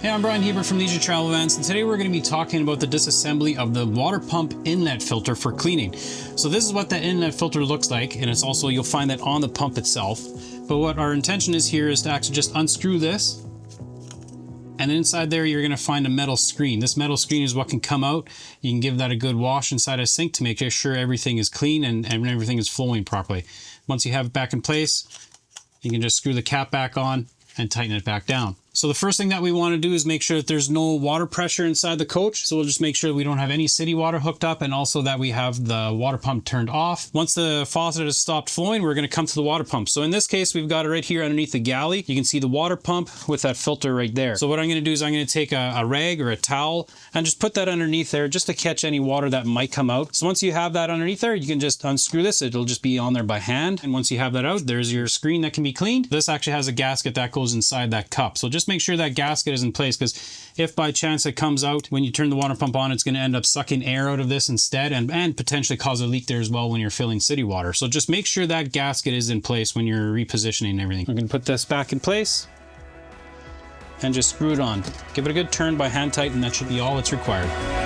Hey, I'm Brian Hebert from Leisure Travel Events, and today we're going to be talking about the disassembly of the water pump inlet filter for cleaning. So this is what that inlet filter looks like, and it's also, you'll find that on the pump itself. But what our intention is here is to actually just unscrew this, and inside there you're going to find a metal screen. This metal screen is what can come out. You can give that a good wash inside a sink to make sure everything is clean and everything is flowing properly. Once you have it back in place, you can just screw the cap back on and tighten it back down. So the first thing that we want to do is make sure that there's no water pressure inside the coach. So we'll just make sure we don't have any city water hooked up, and also that we have the water pump turned off. Once the faucet has stopped flowing, we're going to come to the water pump. So in this case, we've got it right here underneath the galley. You can see the water pump with that filter right there. So what I'm going to do is I'm going to take a rag or a towel and just put that underneath there just to catch any water that might come out. So once you have that underneath there, you can just unscrew this. It'll just be on there by hand. And once you have that out, there's your screen that can be cleaned. This actually has a gasket that goes inside that cup. So just make sure that gasket is in place, because if by chance it comes out when you turn the water pump on, it's going to end up sucking air out of this instead and potentially cause a leak there as well when you're filling city water. So just make sure that gasket is in place when you're repositioning everything. I'm going to put this back in place and just screw it on. Give it a good turn by hand tight, and that should be all that's required.